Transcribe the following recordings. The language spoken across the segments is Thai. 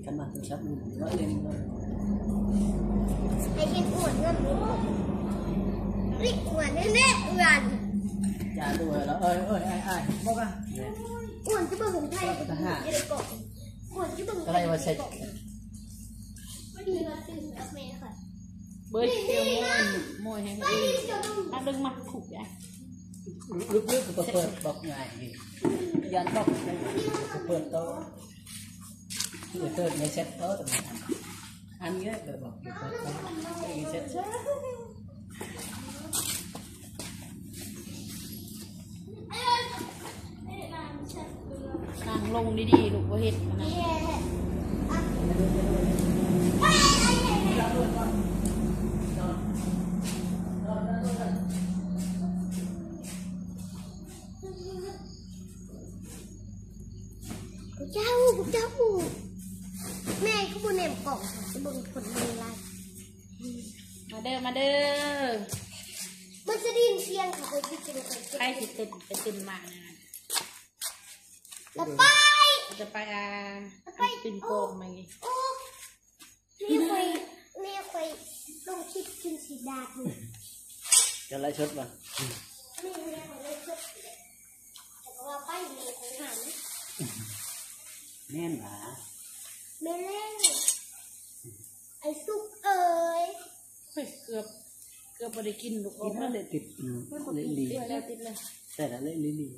กันมาตัวชับร้อยเล่นไอ้เช่นอ้วนเงินอ้วนแน่อ้วนอย่าดูแล้วไอ้บอกอ่ะอ้วนจะเบิ่งไทยอ้วนจะเบิ่งอะไรมาเสร็จไม่ดีมาซื้อกับแม่ค่ะเบิร์ดเดียวมวยให้มันถ้าดึงมาถูกอย่างลึกๆก็เปิดบอกง่ายยันบอกเปิดโต๊ะเปิดในเซ็ตโต๊ะตรงนี้อันนี้เลยบอกเปิดโต๊ะในเซ็ตนั่งลงดีๆลูกว่าเห็ดมันนะเจ้าแม่เขาบุญเอ็มกล่องจะเบิ่งผลเงินไรมาเด้อมันจะดินเชียงค่ะไปกินใครจะตื่นมานะแล้วจะไปตื่นโกงมาไงแม่คอยลงคิดกินสีดาดูจะไล่ชุดมาแม่คอยเลยชุดแต่ว่าไปแม่คอยหาแน่นหนาแม่เล่นไอ้ซุกเอ๋ยเกือบไม่ได้กินลูกกินแล้วเลยติดเลยลีแล้วติดเลยแต่ละเลยลี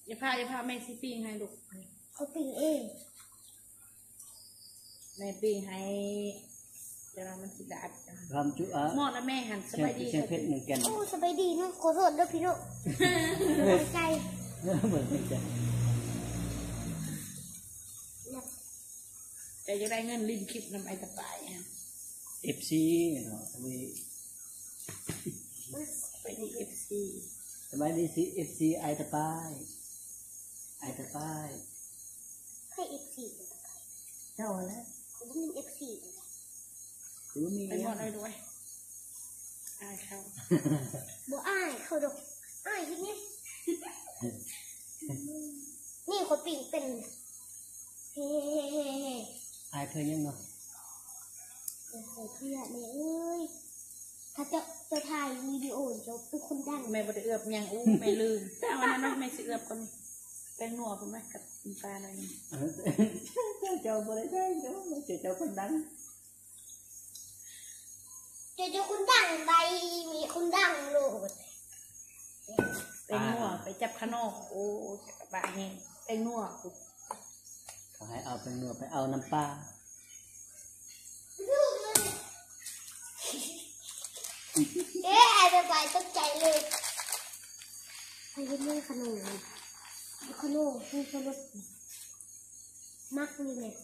อย่าพาแม่ซิปิ้งให้ลูกเขาปิ้งเองแม่ปิ้งให้เดี๋ยวมันสิดาดทำจุ๊ะหม้อแล้วแม่หั่นสบายดีเชียงเพชรหนึ่งแกนโอ้สบายดีนะขอโทษด้วยพี่โน่ใจเหมือนใจแต่จะได้เงินลิ้นคลิปนำไอตะปายFC เนาะไปที่ FC สบายดีสิ FC ไอตะปายให้ FC เจ้าแล้วผมมี FC คือมีไปหมดเลยด้วยอายเขาบ่อายเขาดอกอายที่นี่นี่เขาปิ้งเป็นเฮ้อายเธอยังเนาะเพื่อนเอ้ยถ้าจะถ่ายวิดีโอจะเป็นคนดังแม่บ่ได้เอือบยังไม่ลืมแต่วันนั้นแม่สิเอือบคนแป้งนัวผมไหมกับปลาอะไรนี่เจ้าบ่ได้ได้เจ้าคนดังเจ้าคนดังใบมีคนดังโลดแป้งนัวไปจับขนมโอ้บะเฮงแป้งนัวเขาให้เอาเป็นเนื้อไปเอาน้ำปลาจะไปตกใจเลยไปเล่นขนมให้สนุกมักนี่เนี่ย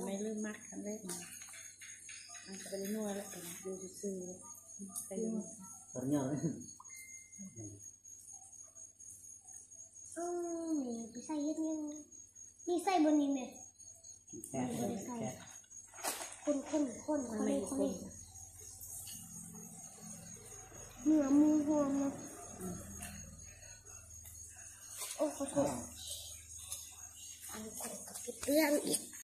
ไม่ลืมมักกันเลยมันจะไปนัวแล้วดูซื่อไปนัวตอนนี้เลยไปใส่เยอะยังนี่ใส่บนนี้ไหมใส่คนเนื้อมือหอมนะโอ้ขอโทษอันนี้กับเรื่องอีก